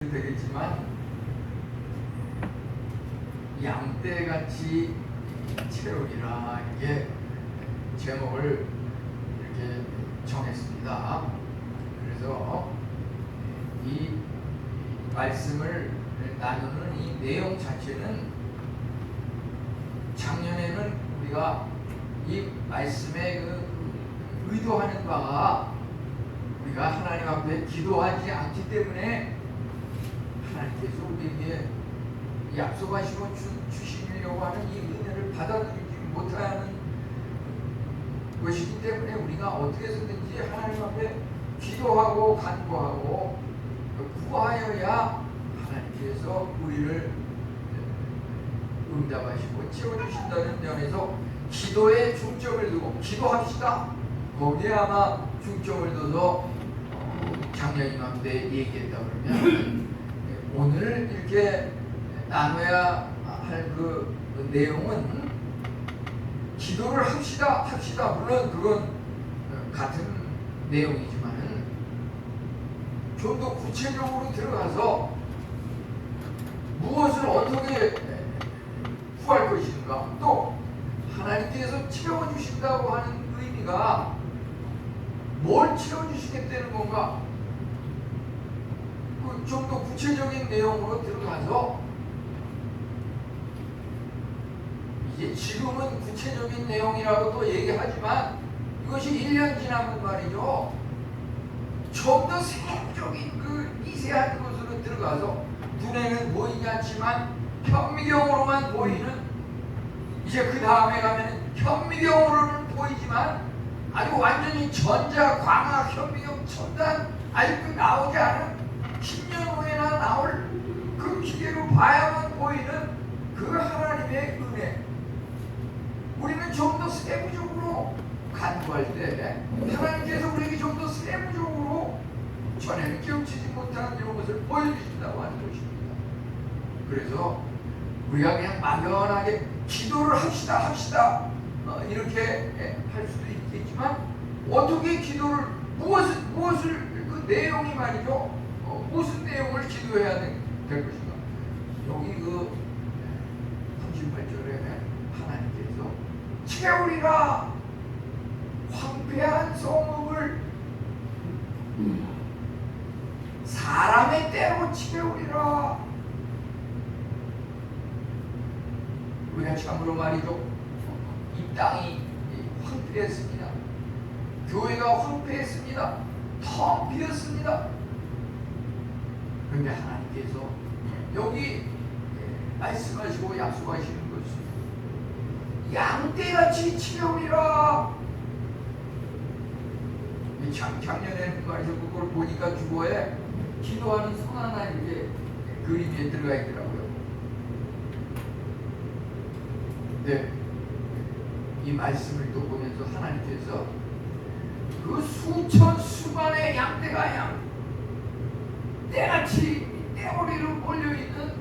해도 되겠지만 양떼같이 채우리라 이렇게 제목을 이렇게 정했습니다. 그래서 이 말씀을 나누는 이 내용 자체는 작년에는 우리가 이 말씀의 그 의도하는 바가 우리가 하나님 앞에 기도하지 않기 때문에 하나님께서 우리에게 약속하시고 주시려고 하는 이 은혜를 받아들이지 못하는 것이기 때문에 우리가 어떻게 해서든지 하나님 앞에 기도하고 간구하고 구하여야 하나님께서 우리를 응답하시고 채워주신다는 면에서 기도에 중점을 두고 기도합시다. 거기에 아마 중점을 둬서 작년 이맘때 얘기했다 그러면 오늘 이렇게 나눠야 할 그 내용은 기도를 합시다. 물론 그건 같은 내용이지만은 좀 더 구체적으로 들어가서 무엇을 어떻게 구할 것인가, 또 하나님께서 채워주신다고 하는 의미가 뭘 채워주시겠다는 건가, 좀 더 구체적인 내용으로 들어가서 이제 지금은 구체적인 내용이라고 또 얘기하지만 이것이 1년 지나면 말이죠, 좀 더 세부적인 그 미세한 것으로 들어가서 눈에는 보이지 않지만 현미경으로만 보이는, 이제 그 다음에 가면 현미경으로는 보이지만 아주 완전히 전자, 광학, 현미경, 첨단 아직도 나오지 않은 10년 후에나 나올 그 기계로 봐야만 보이는 그 하나님의 은혜, 우리는 좀 더 세부적으로 간구할 때 하나님께서 우리에게 좀 더 세부적으로 전에는 기억치지 못하는 이런 것을 보여주신다고 하는 것입니다. 그래서 우리가 그냥 막연하게 기도를 합시다 이렇게 할 수도 있겠지만 어떻게 기도를 무엇을 그 내용이 말이죠, 무슨 내용을 기도해야 될 것인가. 여기 그 38절에 하나님께서 채우리라 황폐한 성읍을 사람의 때로 채우리라. 우리가 참으로 말이죠, 이 땅이 황폐했습니다. 교회가 황폐했습니다. 텅 비었습니다. 그런데 하나님께서 여기 말씀하시고 약속하시는 것은 양떼같이 채우리라. 작년에는 말이죠, 그걸 보니까 주보에 기도하는 성 하나 이렇게 그림에 들어가 있더라고요. 네, 이 말씀을 또 보면서 하나님께서 그 수천 수만의 양떼가 때같이 떼머리로 몰려있는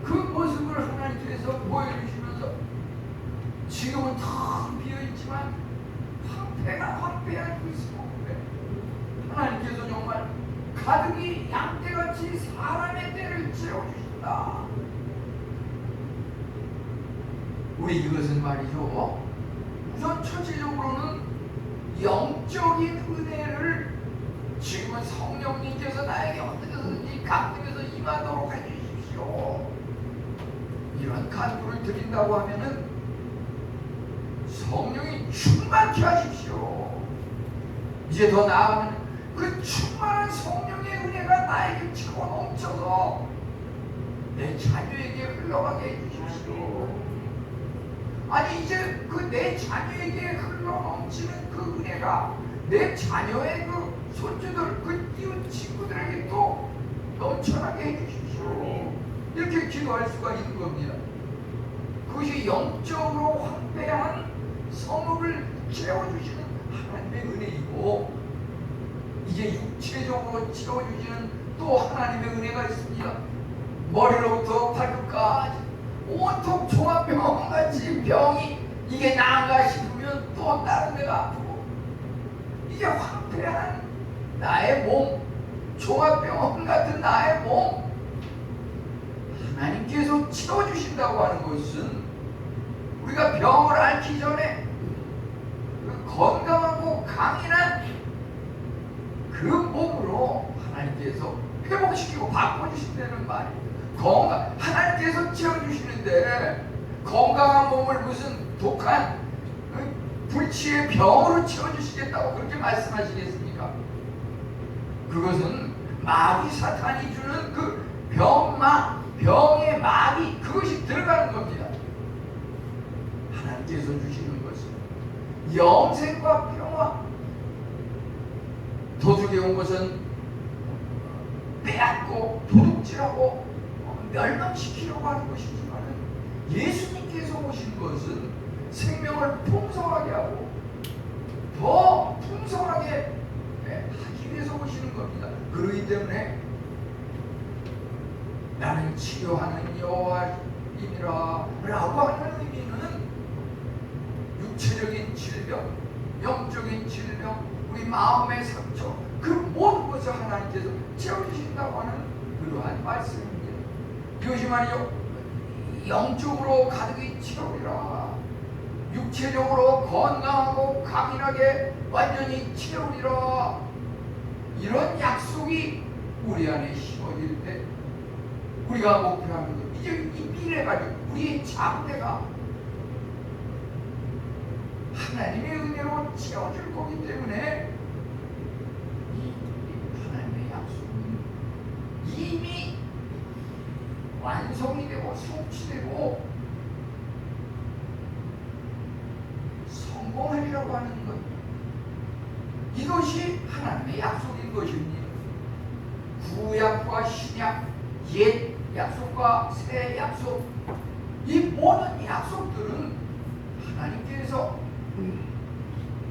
그 모습을 하나님께서 보여주시면서 지금은 텅 비어있지만 황폐한 그 성읍에 하나님께서 정말 가득히 양떼같이 사람의 때를 채워주신다. 우리 이것은 말이죠, 우선 첫째적으로는 영적인 은혜를 지금은 성령님께서 나에게 어떻게든지 감동해서 임하도록 해주십시오. 이런 간구를 드린다고 하면은 성령이 충만케 하십시오. 이제 더 나아가면 그 충만한 성령의 은혜가 나에게 차고 넘쳐서 내 자녀에게 흘러가게 해주십시오. 아니 이제 그 내 자녀에게 흘러넘치는 그 은혜가 내 자녀의 그 손주들, 그 이웃 친구들에게 또 넘쳐나게 해주십시오. 이렇게 기도할 수가 있는 겁니다. 그것이 영적으로 황폐한 성읍을 채워주시는 하나님의 은혜이고, 이제 육체적으로 채워주시는 또 하나님의 은혜가 있습니다. 머리로부터 발끝까지 온통 종합병원같이 병이 이게 나은가 싶으면 또 다른 데가 아프고, 이게 황폐한 나의 몸, 종합병원 같은 나의 몸, 바꿔주신다는 말이에요. 하나님께서 채워주시는데 건강한 몸을 무슨 독한 불치의 병으로 채워주시겠다고 그렇게 말씀하시겠습니까? 그것은 마귀 사탄이 주는 그 병의 마귀, 그것이 들어가는 겁니다. 하나님께서 주시는 것은 영생과 평화. 도둑에 온 것은 빼앗고 도둑질하고 멸망시키려고 하는 것이지만 예수님께서 오신 것은 생명을 풍성하게 하고 더 풍성하게 하기 위해서 오시는 겁니다. 그렇기 때문에 나는 치료하는 여호와이니라 라고 하는 의미는 육체적인 질병, 영적인 질병, 우리 마음의 상처, 그 모든 것을 하나님께서 채워주신다고 하는 그러한 말씀입니다. 이것이 말이죠, 영적으로 가득히 채우리라, 육체적으로 건강하고 강인하게 완전히 채우리라, 이런 약속이 우리 안에 심어질 때 우리가 목표하는 것, 이제 이 미래가 우리의 장래가 하나님의 은혜로 채워질 거기 때문에 이 하나님의 약속은 이미 완성이 되고 성취되고 성공하리라고 하는 것, 이것이 하나님의 약속인 것입니다. 구약과 신약, 옛 약속과 새 약속, 이 모든 약속들은 하나님께서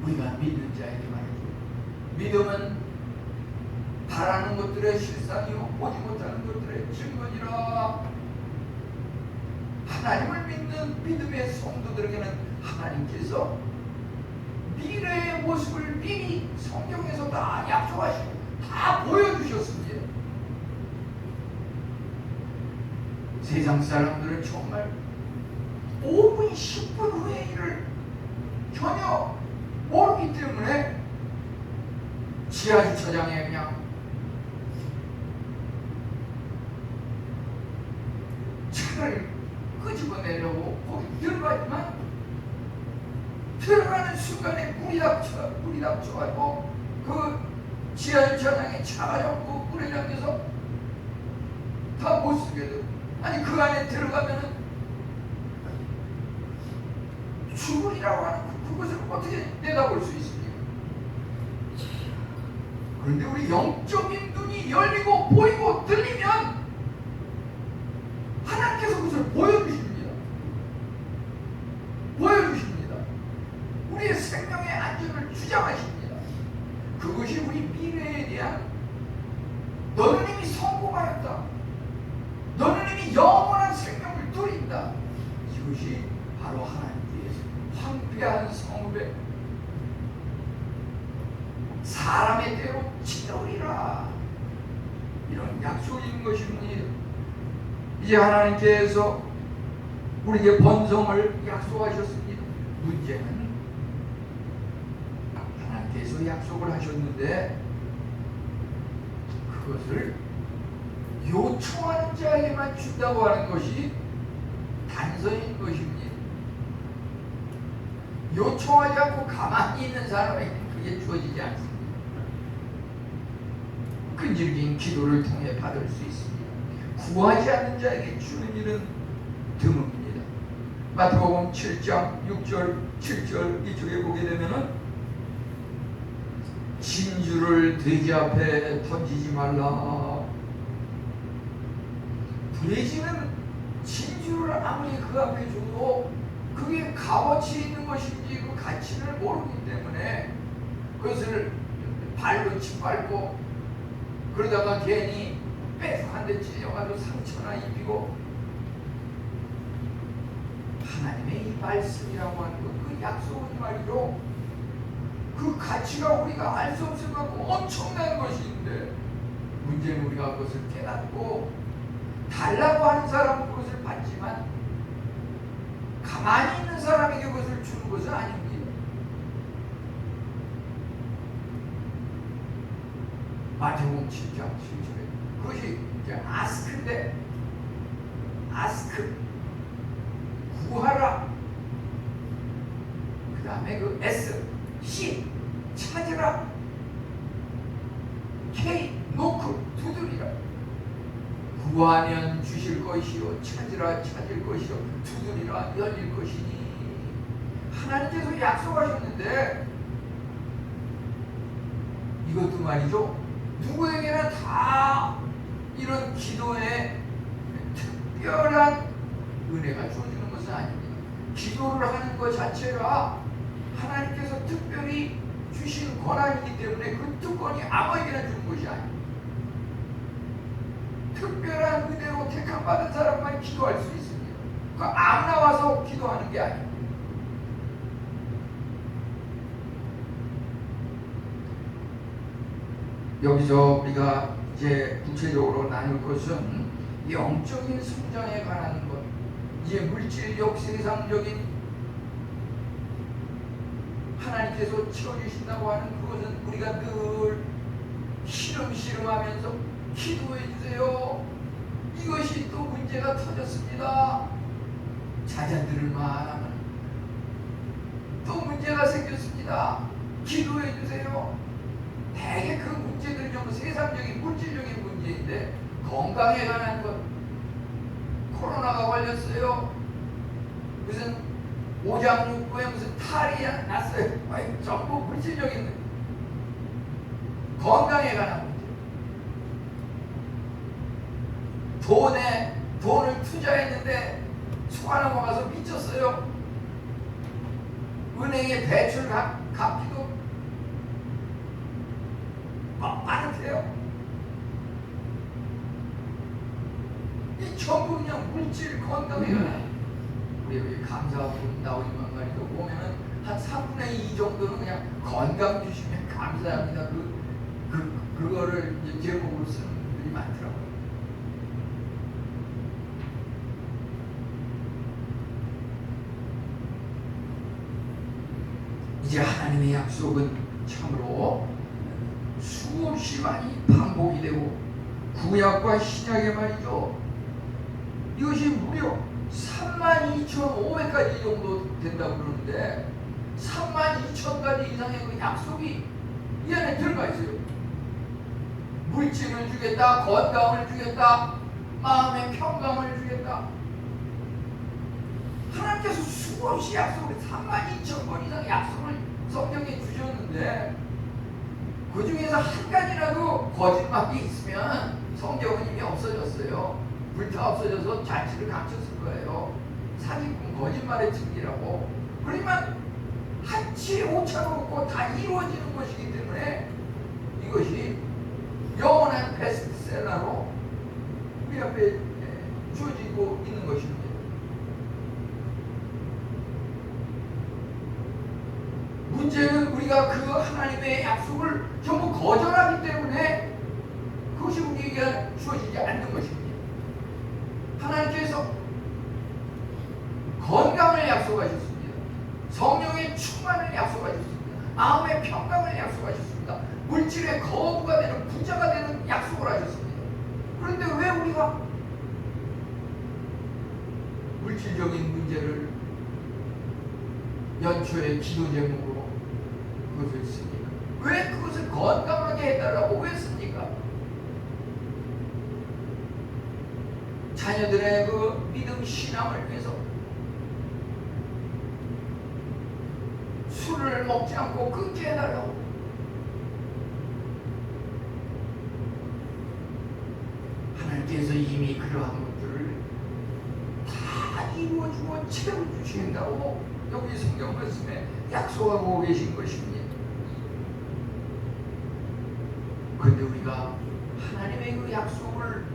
우리가 믿는 자에게 말이죠. 믿음은 바라는 것들의 실상이요 보지 못하는 것들의 증거니라. 하나님을 믿는 믿음의 성도들에게는 하나님께서 미래의 모습을 미리 성경에서 다 약속하시고 다 보여주셨습니다. 세상 사람들은 정말 5분, 10분 후의 일을 전혀 모르기 때문에 지하주차장에 그냥 차를 끄집어내려고 거기 들어가지만 들어가는 순간에 물이 닥쳐가지고 그 지하주차장에 차가 잡고 물에 잠겨서 다 못 쓰게 되고, 아니 그 안에 들어가면은 죽으리라고 하는 그것을 어떻게 내다볼 수 있습니까? 그런데 우리 영적인 눈이 열리고 보이고 들리면 하나님께서 그것을 보여주십니다. 우리의 생명의 안전을 주장하십니다. 그것이 우리 미래에 대한, 너는 이미 성공하였다, 너는 이미 영원한 생명을 누린다, 이것이 바로 하나님께서 황폐한 성읍에 사람의 대로 채우리라, 이런 약속인 것입니다. 이제 하나님께서 우리에게 번성을 약속하셨습니다. 문제는 하나님께서 약속을 하셨는데 그것을 요청하는 자에게만 준다고 하는 것이 단서인 것입니다. 요청하지 않고 가만히 있는 사람에게는 그게 주어지지 않습니다. 끈질긴 기도를 통해 받을 수 있습니다. 구하지 않는 자에게 주는 일은 드뭅니다. 마태복음 7장 6절 7절 이쪽에 보게 되면은 진주를 돼지 앞에 던지지 말라. 돼지는 진주를 아무리 그 앞에 줘도 그게 값어치 있는 것인지 그 가치를 모르기 때문에 그것을 발로 짓밟고 그러다가 괜히 빼서 한 대 찔려가지고 상처나 입히고, 하나님의 이 말씀이라고 하는 것, 그 약속은 말이죠, 그 가치가 우리가 알 수 없을 것 같고 엄청난 것인데, 문제는 우리가 그것을 깨닫고 달라고 하는 사람은 그것을 받지만 가만히 있는 사람에게 그것을 주는 것은 아닙니다. 마태복음 7장 7절에 그것이 이제 아스크인데, 아스크, 구하라. 그 다음에 그 S, C, 찾으라. K, 노크, 두드리라. 구하면 주실 것이요, 찾으라 찾을 것이요, 두드리라 열릴 것이니. 하나님께서 약속하셨는데, 이것도 말이죠, 누구에게나 다 이런 기도에 특별한 은혜가 주어지는 것은 아닙니다. 기도를 하는 것 자체가 하나님께서 특별히 주신 권한이기 때문에 그 특권이 아무에게나 주는 것이 아닙니다. 특별한 은혜로 택함받은 사람만 기도할 수 있습니다. 그 아무나 와서 기도하는 게 아닙니다. 여기서 우리가 이제 구체적으로 나눌 것은 영적인 성장에 관한 것, 이제 물질적 세상적인 하나님께서 채워주신다고 하는 그것은 우리가 늘 시름시름하면서 기도해 주세요. 이것이 또 문제가 터졌습니다. 자녀들을 말하면 또 문제가 생겼습니다. 기도해 주세요. 대개 그 문제들이 좀 세상적인 물질적인 문제인데, 건강에 관한 것, 코로나가 걸렸어요. 무슨 오장육부에 무슨 탈이 났어요. 전부 물질적인 문제. 건강에 관한 문제. 돈을 투자했는데 속아 넘어가서 미쳤어요. 은행에 대출 갚기도 빠듯해요. 이 전부 그냥 물질 건강에 관한. 우리 감사품 나오지만 말이죠, 보면은 한 3분의 2 정도는 그냥 건강 주시면 감사합니다. 그거를 이제 제목으로 쓰는 분들이 많더라고요. 이제 하나님의 약속은 참으로 수없이 많이 반복이 되고, 구약과 신약의 말이죠, 이것이 무려 32,500가지 정도 된다고 그러는데, 32,000가지 이상의 그 약속이 이 안에 들어가 있어요. 물질을 주겠다, 건강을 주겠다, 마음의 평강을 주겠다. 하나님께서 수없이 약속을 32,000번 이상 약속을 성경에 주셨는데, 그 중에서 한 가지라도 거짓말이 있으면 성경은 이미 없어졌어요. 불타 없어져서 자취를 감췄을 거예요. 사기꾼 거짓말의 증기라고. 그러면 한치 오차도 없고 다 이루어지는 것이기 때문에 이것이 영원한 베스트셀러로 우리 앞에 주어지고 있는 것입니다. 문제는 우리가 그 하나님의 약속을 전부 거절하기 때문에 그것이 우리에게 주어지지 않는 것입니다. 하나님께서 건강을 약속하셨습니다. 성령의 충만을 약속하셨습니다. 마음의 평강을 약속하셨습니다. 물질의 거부가 되는, 부자가 되는 약속을 하셨습니다. 그런데 왜 우리가 물질적인 문제를 연초에 기도 제목으로 그것을 씁니까? 왜 그것을 건강하게 해달라고 왜 씁니까? 자녀들의 그 믿음 신앙을 위해서 술을 먹지 않고 끊게 해달라고. 하나님께서 이미 그러한 것들을 다 이루어주고 채워주신다고 여기 성경 말씀에 약속하고 계신 것입니다. 그런데 우리가 하나님의 그 약속을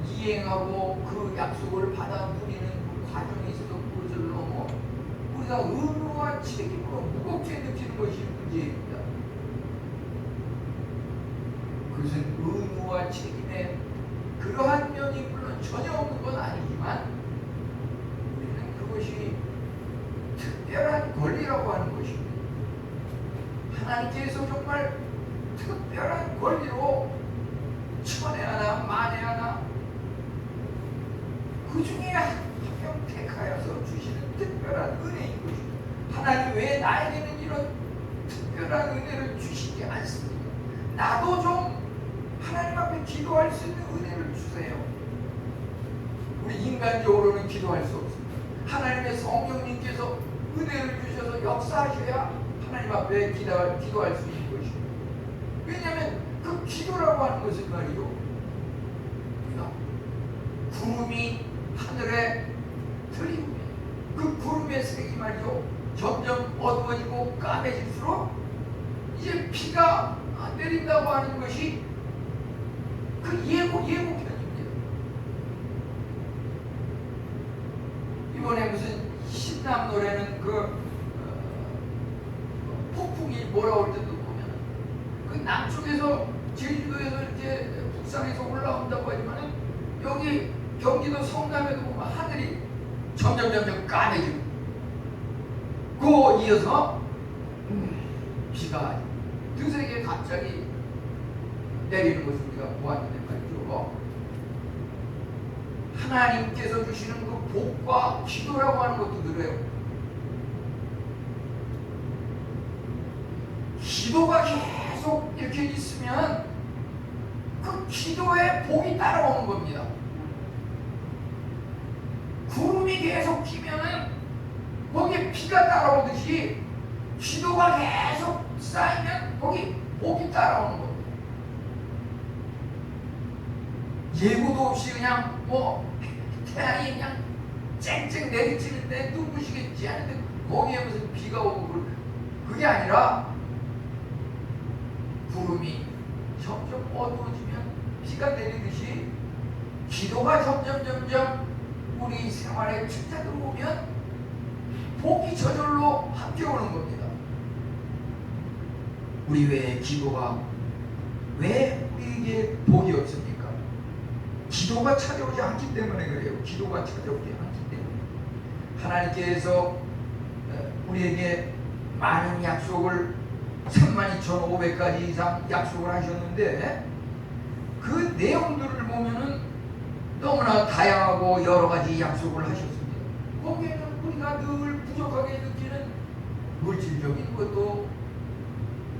이행하고 그 약속을 받아 누리는 그 과정에 있어서 그것을 넘어 우리가 의무와 책임으로 무겁게 느끼는 것이 문제입니다. 그것은 의무와 책임에 그러한 면이 물론 전혀 없는 건 아니지만, 우리는 그것이 특별한 권리라고 하는 것입니다. 하나님께서 정말 특별한 권리로 천에 하나 만에 하나 그 중에 한 명 택하여서 주시는 특별한 은혜인 것입니다. 하나님 왜 나에게는 이런 특별한 은혜를 주시지 않습니까? 나도 좀 하나님 앞에 기도할 수 있는 은혜를 주세요. 우리 인간적으로는 기도할 수 없습니다. 하나님의 성령님께서 은혜를 주셔서 역사하셔야 하나님 앞에 기도할 수 있는 것입니다. 왜냐하면 그 기도라고 하는 것은 말이죠, 구름이 하늘에 들리고 그 구름의 색이 말이죠 점점 어두워지고 까매질수록 이제 비가 내린다고 하는 것이 그 예고편입니다. 이번에 무슨 신남 노래는 폭풍이 몰아올 때도 보면 그 남쪽에서 제주도에서 이렇게 북산에서 올라온다고 하지만은 여기 경기도 성남에도 보면 하늘이 점점 까매지고 그 이어서 비가 드세게 갑자기 내리는 것을 우리가 보았는데 말이죠. 하나님께서 주시는 그 복과 기도라고 하는 것도 그래요. 기도가 계속 이렇게 있으면 그 기도에 복이 따라오는 겁니다. 구름이 계속 끼면은 거기에 비가 따라오듯이 기도가 계속 쌓이면 거기 복이 따라오는 겁니다. 예고도 없이 그냥 태양이 그냥 쨍쨍 내리치는데 눈부시겠지 하는데 거기에 무슨 비가 오고 그게 아니라 구름이 점점 어두워지면 비가 내리듯이 기도가 점점 우리 생활에 찾아 들어오면 복이 저절로 함께 오는 겁니다. 우리 왜 기도가 왜 우리에게 복이 없습니까? 기도가 찾아오지 않기 때문에 그래요. 기도가 찾아오지 않기 때문에. 하나님께서 우리에게 많은 약속을 32,500가지 이상 약속을 하셨는데 그 내용들을 보면은 너무나 다양하고 여러 가지 약속을 하셨습니다. 거기에는 우리가 늘 부족하게 느끼는 물질적인 것도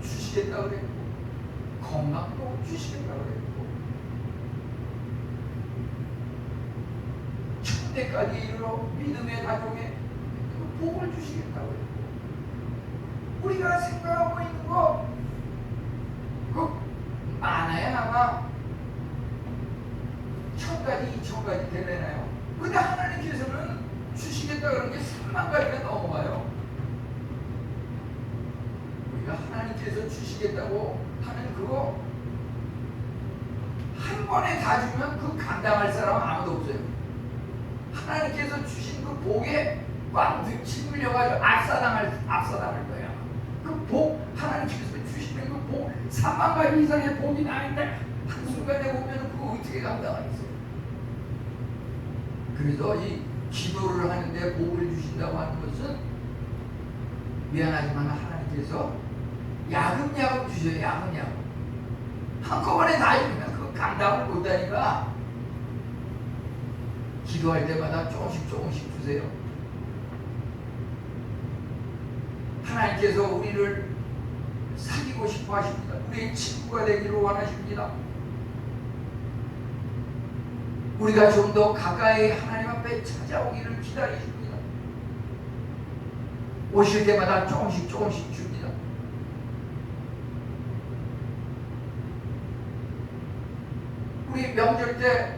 주시겠다 그랬고 건강도 주시겠다 그랬고 천대까지 이르러 믿음의 가정에 그 복을 주시겠다 그랬고 우리가 생각하고 있는 거 그 많아야 아마 1000가지 2000가지 되려나요? 근데 하나님께서는 주시겠다 그런 게 3만 가지가 넘어가요. 우리가 하나님께서 주시겠다고 하는 그거 한 번에 다 주면 그 감당할 사람 아무도 없어요. 하나님께서 주신 그 복에 꽉 짓물려가지고 압사당할 거야. 그 복 하나님께서 주시는 그 복 3만 가지 이상의 복이 나는데 한순간에 보면 그거 어떻게 감당하겠어요? 그래서 이 기도를 하는데 복을 주신다고 하는 것은 미안하지만 하나님께서 야금야금 주셔요. 야금야금 한꺼번에 다 주면 그 감당을 못하니까 기도할 때마다 조금씩 주세요. 하나님께서 우리를 사귀고 싶어 하십니다. 우리의 친구가 되기를 원하십니다. 우리가 좀 더 가까이 하나님 앞에 찾아오기를 기다리십니다. 오실 때마다 조금씩 줍니다. 우리 명절 때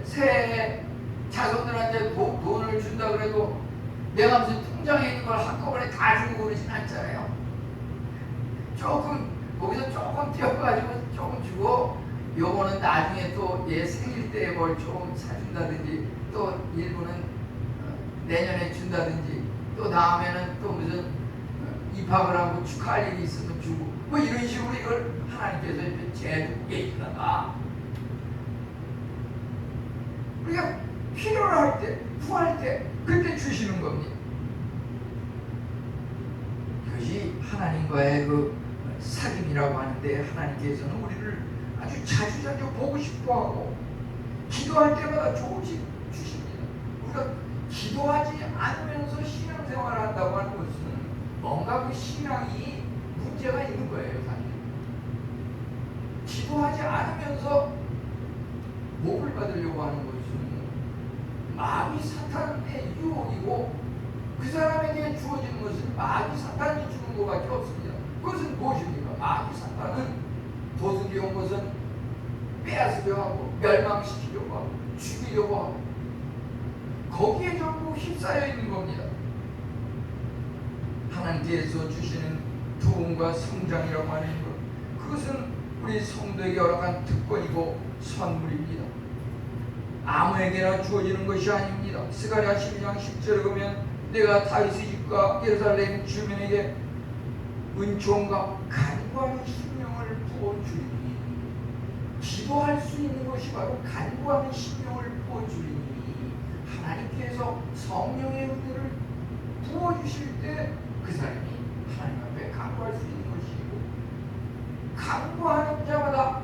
새해에 자손들한테 돈을 준다 그래도 내가 무슨 통장에 있는 걸 한꺼번에 다 주고 그러진 않잖아요. 거기서 조금 띄어가지고 조금 주고 요거는 나중에 또 얘 생일 때 뭘 좀 사준다든지 또 일부는 내년에 준다든지 또 다음에는 또 무슨 입학을 하고 축하할 일이 있으면 주고 뭐 이런 식으로 이걸 하나님께서 이렇게 재두게 있다가 우리가 필요로 할 때, 구할 때 그때 주시는 겁니다. 이것이 하나님과의 그 사귐이라고 하는데 하나님께서는 우리를 아주 자주자주 보고 싶어하고 기도할 때마다 조금씩 주십니다. 우리가 기도하지 않으면서 신앙생활을 한다고 하는 것은 뭔가 그 신앙이 문제가 있는 거예요. 사실 기도하지 않으면서 복을 받으려고 하는 것은 마귀 사탄의 유혹이고 그 사람에게 주어지는 것은 마귀 사탄이 주는 것밖에 없습니다. 그것은 무엇입니까? 마귀 사탄은 도둑이 온 것은 빼앗으려고 하고 멸망시키려고 하고 죽이려고 하고 거기에 전부 휩싸여 있는 겁니다. 하나님께서 주시는 부흥과 성장이라고 하는 것, 그것은 우리 성도에게 허락한 특권이고 선물입니다. 아무에게나 주어지는 것이 아닙니다. 스가랴 12장 10절에 보면 내가 다윗의 집과 예루살렘 주민에게 은총과 간구하는 심령을 부어주리니, 기도할 수 있는 것이 바로 간구하는 심령을 부어주리니, 하나님께서 성령의 은혜를 부어주실 때 그 사람이 하나님 앞에 간구할 수 있는 것이고, 간구하는 자마다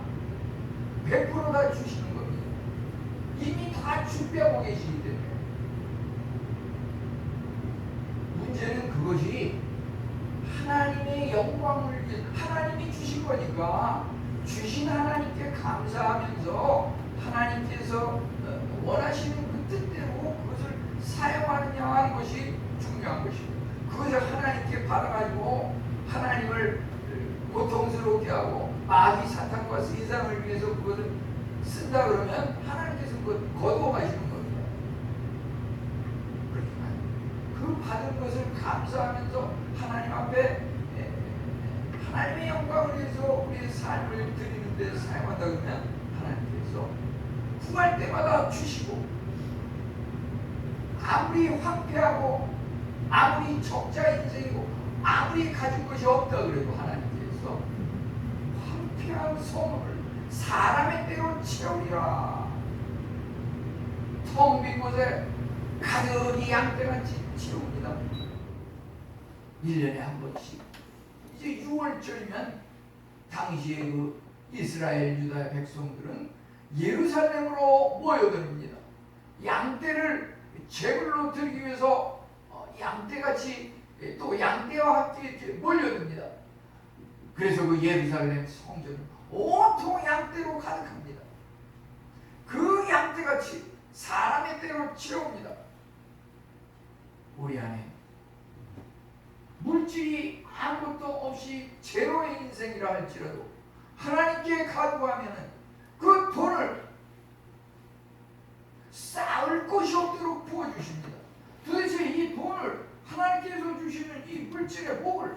100% 다 주시는 겁니다. 이미 다 준비하고 계시기 때문에. 문제는 그것이 하나님의 영광을 위해 하나님이 주신 거니까 주신 하나님께 감사하면서 하나님께서 원하시는 그 뜻대로 그것을 사용하느냐 하는 것이 중요한 것입니다. 그것을 하나님께 받아가지고 하나님을 고통스럽게 하고 마귀 사탄과 세상을 위해서 그것을 쓴다 그러면 하나님께서 그것 거두어 가시는 겁니다. 그렇지만 그 받은 것을 감사하면서 하나님 앞에 하나님의 영광을 위해서 우리의 삶을 드리는 데 사용한다 그러면 하나님께서 구할 때마다 주시고, 아무리 황폐하고 아무리 적자 인생이고 아무리 가진 것이 없다 그래도 하나님께서 황폐한 성을 사람의 때로 채우리라. 텅 빈 곳에 가득히 양떼같이 채웁니다. 1년에 한 번씩. 이제 6월절이면 당시에 그 이스라엘 유다 백성들은 예루살렘으로 모여듭니다. 양떼를 제물로 드리기 위해서 양떼같이 또 양떼와 함께 몰려듭니다. 그래서 그 예루살렘 성전은 온통 양떼로 가득합니다. 그 양떼같이 사람의 때로 채웁니다. 우리 안에 물질이 아무것도 없이 제로의 인생이라 할지라도 하나님께 간구하면 그 돈을 쌓을 곳이 없도록 부어주십니다. 도대체 이 돈을 하나님께서 주시는 이 물질의 복을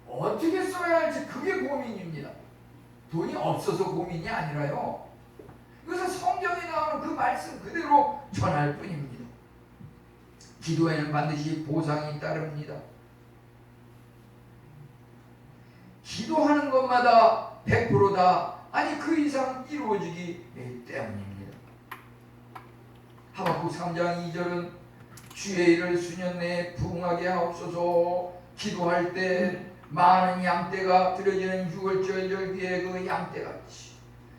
어떻게 써야 할지 그게 고민입니다. 돈이 없어서 고민이 아니라요. 그래서 성경에 나오는 그 말씀 그대로 전할 뿐입니다. 기도에는 반드시 보상이 따릅니다. 기도하는 것마다 100%다 아니 그 이상 이루어지기 때문입니다. 하박국 3장 2절은 주의 일을 수년 내에 부응하게 하옵소서. 기도할 때 많은 양떼가 드려지는 6월절 절기의 그 양떼같이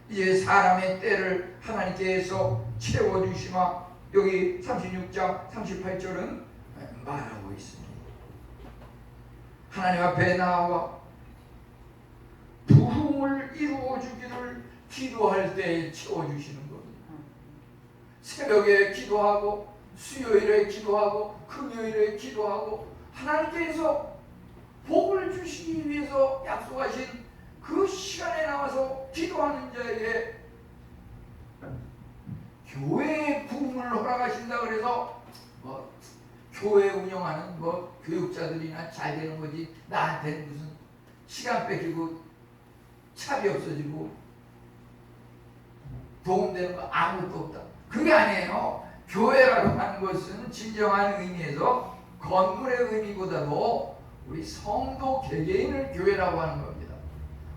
이제 사람의 때를 하나님께서 채워주시마. 여기 36장 38절은 말하고 있습니다. 하나님 앞에 나와 부흥을 이루어주기를 기도할 때 채워주시는 겁니다. 새벽에 기도하고 수요일에 기도하고 금요일에 기도하고 하나님께서 복을 주시기 위해서 약속하신 그 시간에 나와서 기도하는 자에게 교회의 부흥을 허락하신다 그래서 교회 운영하는 교육자들이나 잘 되는 거지 나한테는 무슨 시간 뺏기고 차비 없어지고 도움되는 거 아무것도 없다. 그게 아니에요. 교회라고 하는 것은 진정한 의미에서 건물의 의미보다도 우리 성도 개개인을 교회라고 하는 겁니다.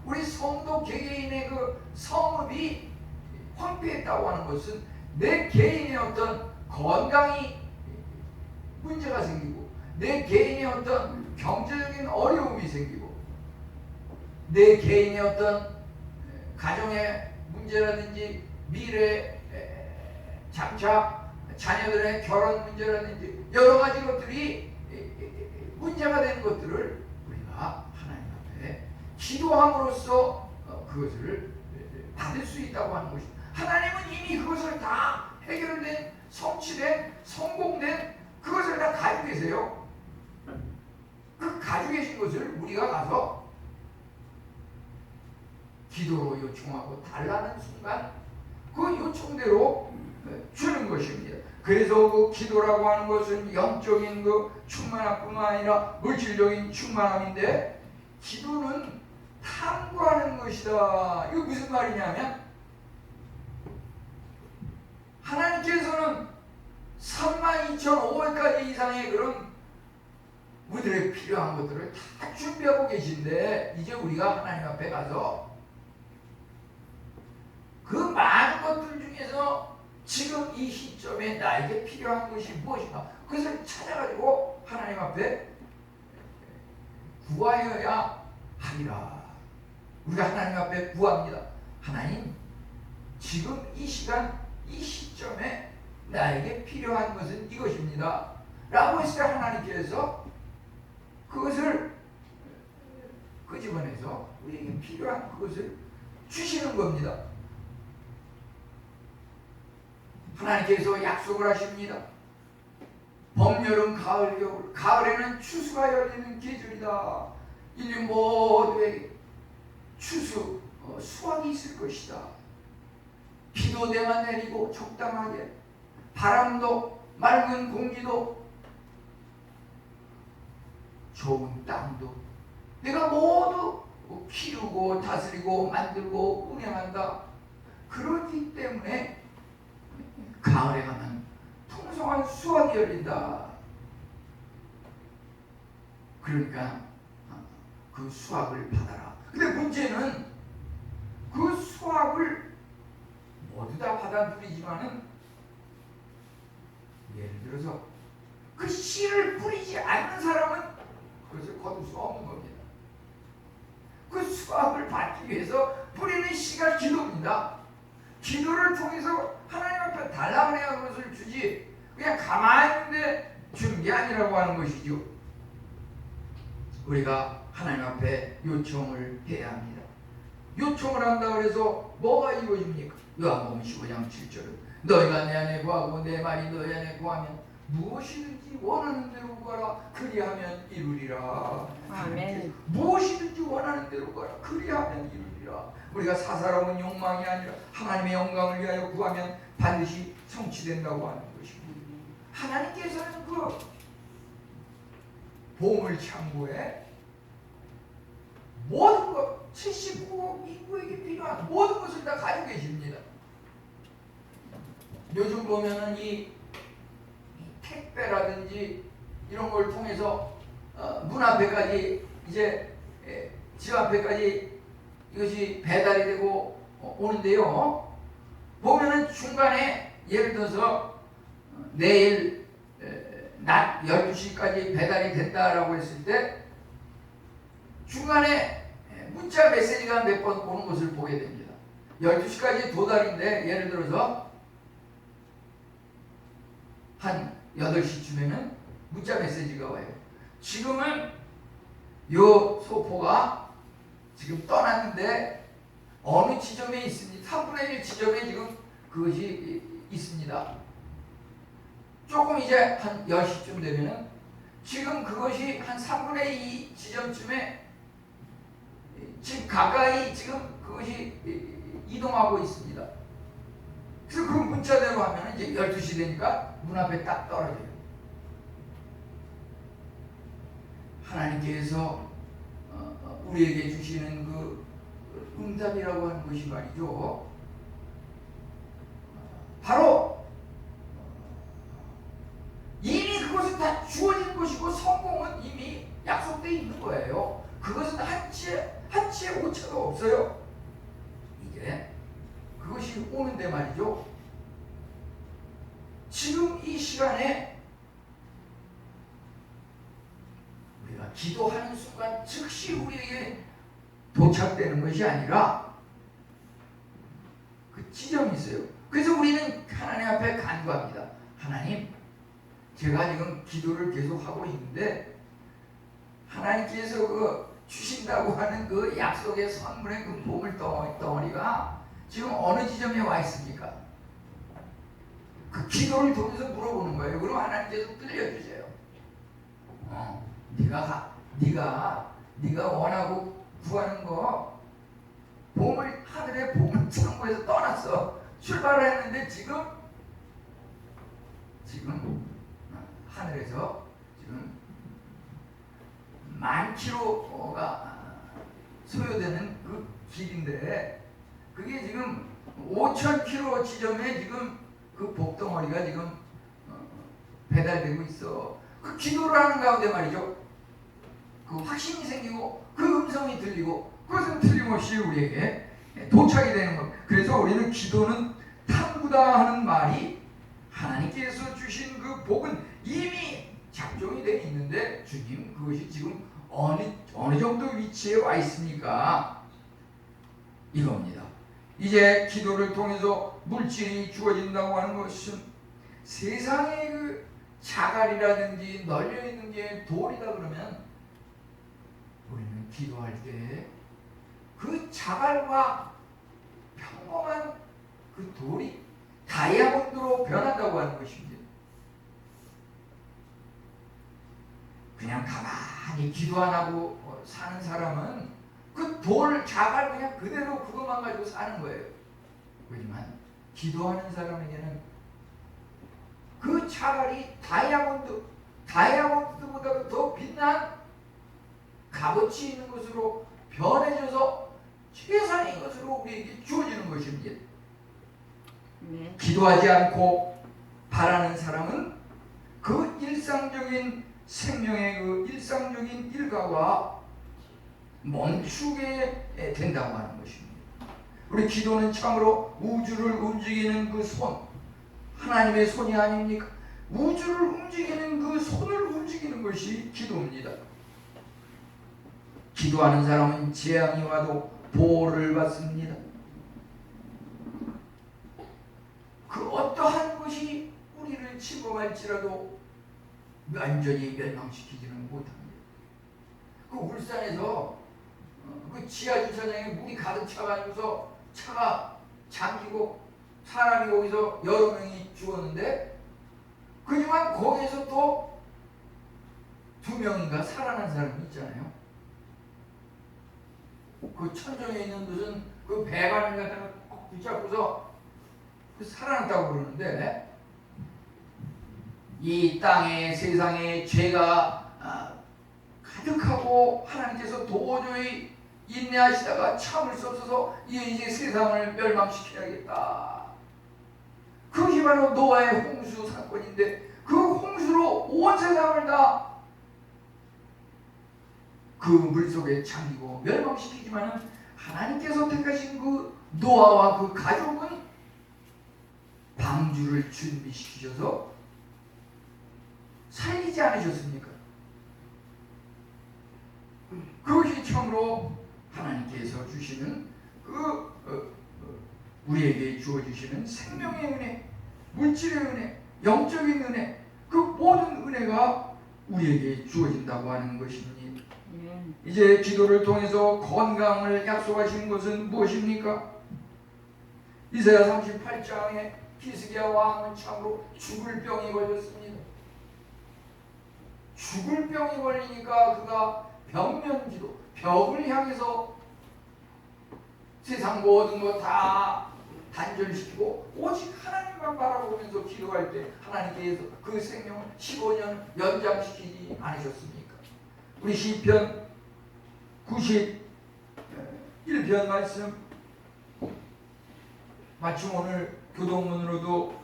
우리 성도 개개인의 그 성읍이 황폐했다고 하는 것은 내 개인의 어떤 건강이 문제가 생기고 내 개인의 어떤 경제적인 어려움이 생기고 내 개인의 어떤 가정의 문제라든지 미래 장차 자녀들의 결혼 문제라든지 여러 가지 것들이 문제가 된 것들을 우리가 하나님 앞에 기도함으로써 그것을 받을 수 있다고 하는 것입니다. 하나님은 이미 그것을 다 해결된, 성취된, 성공된 그것을 다 가지고 계세요. 그 가지고 계신 것을 우리가 가서 기도로 요청하고 달라는 순간 그 요청대로 주는 것입니다. 그래서 그 기도라고 하는 것은 영적인 그 충만함뿐만 아니라 물질적인 충만함인데, 기도는 탐구하는 것이다. 이거 무슨 말이냐면, 하나님께서는 32,500가지 이상의 그런 우리들의 필요한 것들을 다 준비하고 계신데, 이제 우리가 하나님 앞에 가서 그 많은 것들 중에서 지금 이 시점에 나에게 필요한 것이 무엇인가, 그것을 찾아가지고 하나님 앞에 구하여야 하리라. 우리가 하나님 앞에 구합니다. 하나님, 지금 이 시간 이 시점에 나에게 필요한 것은 이것입니다 라고 했을 때 하나님께서 그것을 끄집어내서 우리에게 필요한 그것을 주시는 겁니다. 하나님께서 약속을 하십니다. 봄, 여름, 가을, 겨울, 가을에는 추수가 열리는 계절이다. 인류 모두에게 추수, 수확이 있을 것이다. 비도 내만 내리고 적당하게, 바람도 맑은 공기도 좋은 땅도 내가 모두 키우고 다스리고 만들고 운영한다. 그렇기 때문에 가을에 가면 풍성한 수확이 열린다. 그러니까 그 수확을 받아라. 근데 문제는 그 수확을 모두 다 받아들이지만은, 예를 들어서 그 씨를 뿌리지 않는 사람은 그것을 거둘 수 없는 겁니다. 그 수확을 받기 위해서 뿌리는 씨가 기도입니다. 기도를 통해서 하나님 앞에 달라고 해야 그것을 주지, 그냥 가만히 있는데 주는 게 아니라고 하는 것이죠. 우리가 하나님 앞에 요청을 해야 합니다. 요청을 한다 그래서 뭐가 이루어집니까? 요한복음 15장 7절은 너희가 내 안에 구하고 내 말이 너희 안에 구하면 무엇이든지 원하는 대로 구하라 그리하면 이루리라. 아멘. 무엇이든지 원하는 대로 구하라 그리하면 이루리라. 우리가 사사로운 욕망이 아니라 하나님의 영광을 위하여 구하면 반드시 성취된다고 하는 것입니다. 하나님께서는 그 보물 창고에 모든 것, 79억 인구에게 필요한 모든 것을 다 가지고 계십니다. 요즘 보면은 이 택배라든지 이런 걸 통해서 문 앞에까지, 이제 집 앞에까지 이것이 배달이 되고 오는데요. 보면은 중간에 예를 들어서 내일 낮 12시까지 배달이 된다라고 했을 때 중간에 문자 메시지가 몇 번 오는 것을 보게 됩니다. 12시까지 도달인데 예를 들어서 한 8시쯤에는 문자 메시지가 와요. 지금은 요 소포가 지금 떠났는데 어느 지점에 있습니다. 3분의 1 지점에 지금 그것이 있습니다. 조금 이제 한 10시쯤 되면은 지금 그것이 한 3분의 2 지점쯤에 지금 가까이 지금 그것이 이동하고 있습니다. 그래서 그 문자대로 하면 이제 12시 되니까 문 앞에 딱 떨어져요. 하나님께서 우리에게 주시는 그 응답이라고 하는 것이 말이죠. 바로 이미 그것은 다 주어진 것이고 성공은 이미 약속되어 있는 거예요. 그것은 한치의 오차가 없어요. 이제 그것이 오는데 말이죠. 지금 이 시간에 우리가 기도하는 순간 즉시 우리에게 도착되는 것이 아니라 그 지점이 있어요. 그래서 우리는 하나님 앞에 간구합니다. 하나님, 제가 지금 기도를 계속 하고 있는데 하나님께서 그 주신다고 하는 그 약속의 선물의 그 보물 덩어리가 지금 어느 지점에 와 있습니까? 그 기도를 통해서 물어보는 거예요. 그럼 하나님께서 들려주세요. 네가 원하고 구하는 거 보물, 하늘의 보물 창고에서 떠났어. 출발을 했는데 지금 하늘에서 지금 10,000km가 소요되는 그 길인데 그게 지금 5,000km 지점에 지금 그 복덩어리가 지금 배달되고 있어. 그 기도를 하는 가운데 말이죠. 그 확신이 생기고 그 음성이 들리고 그것은 틀림없이 우리에게 도착이 되는 것. 그래서 우리는 기도는 탐구다 하는 말이 하나님께서 주신 그 복은 이미 작정이 되어 있는데 주님 그것이 지금 어느 정도 위치에 와 있습니까? 이겁니다. 이제 기도를 통해서 물질이 주어진다고 하는 것은 세상의 그 자갈이라든지 널려있는 게 돌이다 그러면 우리는 기도할 때 그 자갈과 평범한 그 돌이 다이아몬드로 변한다고 하는 것입니다. 그냥 가만히 기도 안 하고 사는 사람은 그 돌 자갈 그냥 그대로 그것만 가지고 사는 거예요. 그렇지만 기도하는 사람에게는 그 자갈이 다이아몬드보다 더 빛난 값어치 있는 것으로 변해져서 최상의 것으로 우리에게 주어지는 것입니다. 네. 기도하지 않고 바라는 사람은 그 일상적인 생명의 그 일상적인 일과가 멈추게 된다고 하는 것입니다. 우리 기도는 참으로 우주를 움직이는 그 손, 하나님의 손이 아닙니까? 우주를 움직이는 그 손을 움직이는 것이 기도입니다. 기도하는 사람은 재앙이 와도 보호를 받습니다. 그 어떠한 것이 우리를 침범할지라도 완전히 멸망시키지는 못합니다. 그 울산에서 그 지하 주차장에 물이 가득 차가지고서 차가 잠기고 사람이 거기서 여러 명이 죽었는데 그지만 거기에서 또 2명인가 살아난 사람이 있잖아요. 그 천정에 있는 무슨 그 배관을 갖다가 꼭 붙잡고서 그 살아났다고 그러는데 이 땅에 세상에 죄가 가득하고 하나님께서 도저히 인내하시다가 참을 수 없어서 이제 세상을 멸망시켜야겠다. 그것이 바로 노아의 홍수 사건인데 그 홍수로 온 세상을 다 그 물속에 잠기고 멸망시키지만은 하나님께서 택하신 그 노아와 그 가족은 방주를 준비시키셔서 살리지 않으셨습니까? 그것이 참으로 하나님께서 주시는 우리에게 주어주시는 생명의 은혜, 물질의 은혜, 영적인 은혜, 그 모든 은혜가 우리에게 주어진다고 하는 것입니다. 이제 기도를 통해서 건강을 약속하신 것은 무엇입니까? 이사야 38장에 히스기야 왕은 참으로 죽을 병이 걸렸습니다. 죽을 병이 걸리니까 그가 벽면기도, 벽을 향해서 세상 모든 것 다 단절시키고 오직 하나님만 바라보면서 기도할 때 하나님께서 그 생명을 15년 연장시키지 않으셨습니까? 우리 시편 91편 말씀 마침 오늘 교동문으로도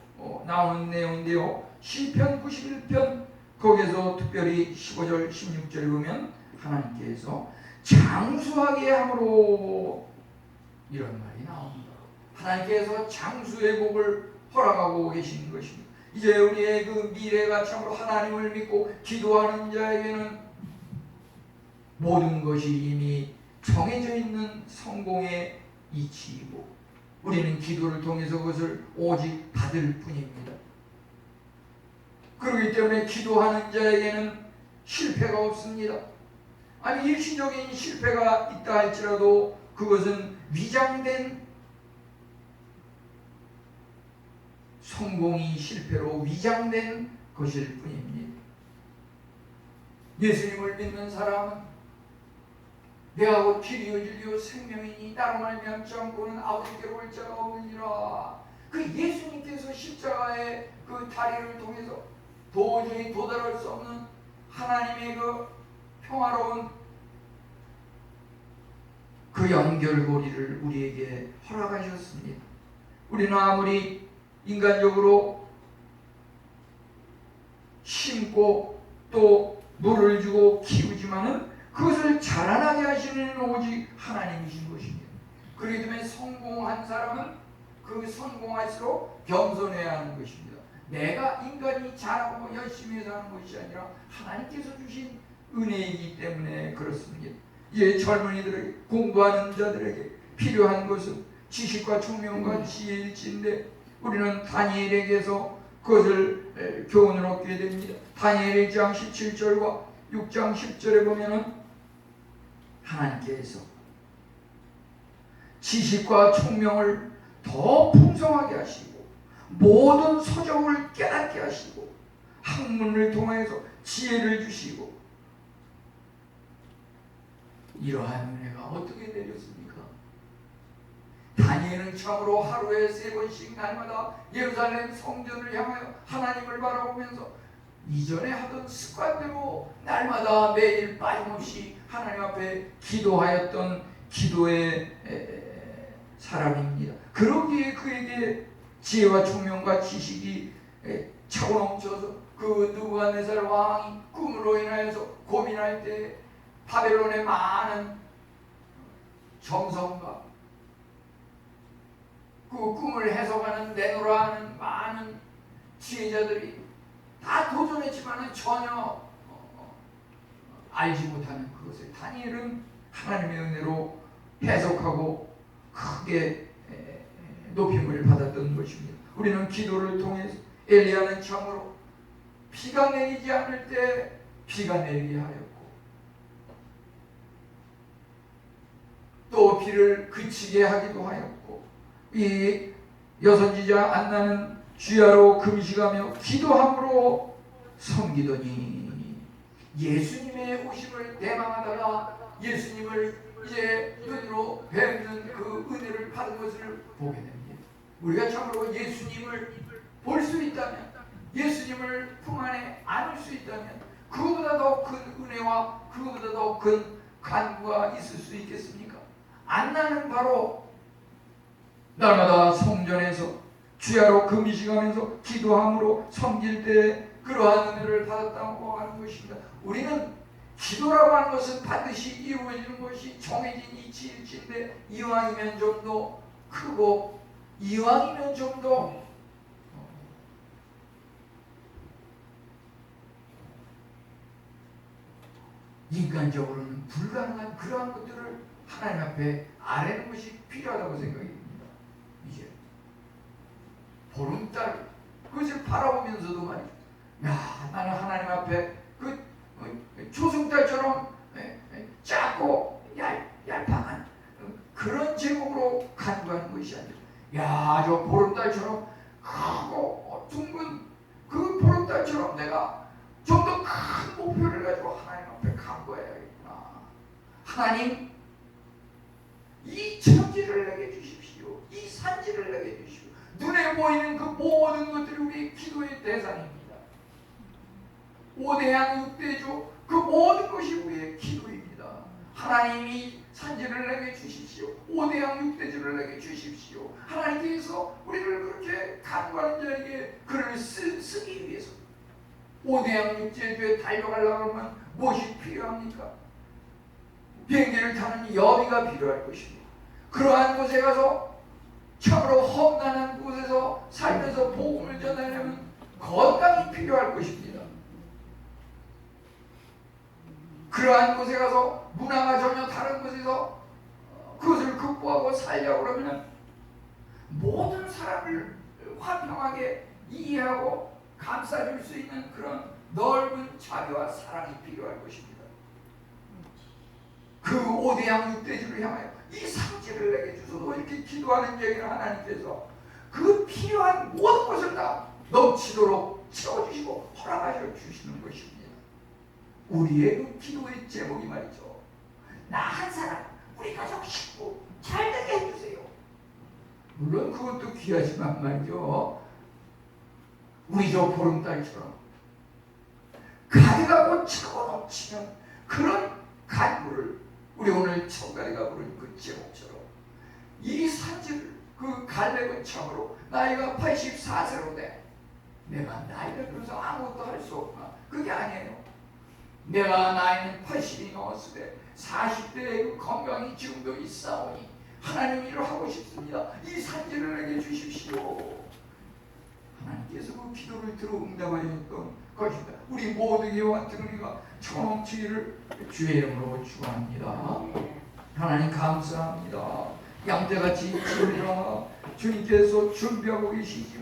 나오는 내용인데요. 시편 91편 거기에서 특별히 15절 16절 보면 하나님께서 장수하게 함으로 이런 말이 나옵니다. 하나님께서 장수의 복을 허락하고 계신 것입니다. 이제 우리의 그 미래가 참으로 하나님을 믿고 기도하는 자에게는 모든 것이 이미 정해져 있는 성공의 이치이고 우리는 기도를 통해서 그것을 오직 받을 뿐입니다. 그렇기 때문에 기도하는 자에게는 실패가 없습니다. 아니 일시적인 실패가 있다 할지라도 그것은 위장된 성공이 실패로 위장된 것일 뿐입니다. 예수님을 믿는 사람은 내가 곧 길이요 진리요 생명이니 나로 말미암지 않고는 아버지께로 올 자가 없느니라. 그 예수님께서 십자가의 그 다리를 통해서 도저히 도달할 수 없는 하나님의 그 평화로운 그 연결고리를 우리에게 허락하셨습니다. 우리는 아무리 인간적으로 심고 또 물을 주고 키우지만은 그것을 자라나게 하시는 오직 하나님이신 것입니다. 그렇기 때문에 성공한 사람은 그 성공할수록 겸손해야 하는 것입니다. 내가 인간이 잘하고 열심히 해서 하는 것이 아니라 하나님께서 주신 은혜이기 때문에 그렇습니다. 이제 젊은이들에게 공부하는 자들에게 필요한 것은 지식과 총명과 지혜일지인데 우리는 다니엘에게서 그것을 교훈을 얻게 됩니다. 다니엘 1장 17절과 6장 10절에 보면은 하나님께서 지식과 총명을 더 풍성하게 하시고 모든 서적을 깨닫게 하시고 학문을 통해서 지혜를 주시고 이러한 은혜가 어떻게 내렸습니까? 다니엘은 참으로 하루에 3번씩 날마다 예루살렘 성전을 향하여 하나님을 바라보면서 이전에 하던 습관대로 날마다 매일 빠짐없이 하나님 앞에 기도하였던 기도의 사람입니다. 그러기에 그에게 지혜와 총명과 지식이 차고 넘쳐서 그 느부갓네살 왕이 꿈으로 인하여서 고민할 때 바벨론의 많은 정성과 그 꿈을 해석하는 내노라 하는 많은 지혜자들이 다 도전했지만 전혀 알지 못하는 그것을 다니엘은 하나님의 은혜로 해석하고 크게 높임을 받았던 것입니다. 우리는 기도를 통해서 엘리야는 참으로 비가 내리지 않을 때 비가 내리게 하였고 또 비를 그치게 하기도 하였고 이 여선지자 안나는 주야로 금식하며 기도함으로 섬기더니 예수님의 오심을 대망하다가 예수님을 이제 눈으로 뵙는 그 은혜를 받은 것을 보게 됩니다. 우리가 참으로 예수님을 볼 수 있다면 예수님을 품 안에 안을 수 있다면 그보다 더 큰 은혜와 그보다 더 큰 간구가 있을 수 있겠습니까? 안나는 바로 날마다 성전에서 주야로 금식하면서 기도함으로 섬길 때 그러한 은혜를 받았다고 하는 것입니다. 우리는 기도라고 하는 것은 반드시 이루어지는 것이 정해진 이치일지인데 이왕이면 좀 더 크고 이왕이면 좀 더 인간적으로는 불가능한 그러한 것들을 하나님 앞에 아뢰는 것이 필요하다고 생각이 듭니다. 이제 보름달 그것을 바라보면서도 말이죠. 야, 나는 하나님 앞에 그 조승달처럼 작고 얄팍한 그런 제목으로 간구하는 것이 아니라 야, 저 보름달처럼 크고 둥근 그 보름달처럼 내가 좀 더 큰 목표를 가지고 하나님 앞에 간구해야겠구나. 하나님 이 천지를 내게 주십시오. 이 산지를 내게 주십시오. 눈에 보이는 그 모든 것들이 우리 기도의 대상입니다. 5대양 6대주 그 모든 것이 우리의 기도입니다. 하나님이 산지를 내게 주십시오. 5대양 6대주를 내게 주십시오. 하나님께서 우리를 그렇게 간구하는 자에게 글을 쓰기 위해서 5대양 6대주에 달려가려고 하면 무엇이 필요합니까? 비행기를 타는 여비가 필요할 것입니다. 그러한 곳에 가서 참으로 험난한 곳에서 살면서 복음을 전하려면 건강이 필요할 것입니다. 그러한 곳에 가서 문화가 전혀 다른 곳에서 그것을 극복하고 살려고 그러면 모든 사람을 화평하게 이해하고 감싸줄 수 있는 그런 넓은 자비와 사랑이 필요할 것입니다. 그 5대양 6대주를 향하여 이 상지를 내게 주소서 이렇게 기도하는 여인을 하나님께서 그 필요한 모든 것을 다 넘치도록 채워주시고 허락하여 주시는 것입니다. 우리의 그 기도의 제목이 말이죠. 나 한 사람, 우리 가족 식구 잘 되게 해주세요. 물론 그것도 귀하지만 말이죠. 우리 저 보름달처럼 가득하고 차고 넘치는 그런 간구를 우리 오늘 청가리가 부른 그 제목처럼 이 산지를 그 갈렙은 참으로 나이가 84세로 돼. 내가 나이가 들어서 아무것도 할 수 없나? 그게 아니에요. 내가 나이는 80이 넘었을 때 40대의 그 건강이 지금도 있사오니 하나님 일을 하고 싶습니다. 이 산지를 내게 주십시오. 하나님께서 그 기도를 들어 응답하였던 것입니다. 우리 모두에게 같은 우리가 청험치기를 주의 이름으로 축원합니다. 하나님 감사합니다. 양떼같이 지으리라 주님께서 준비하고 계시지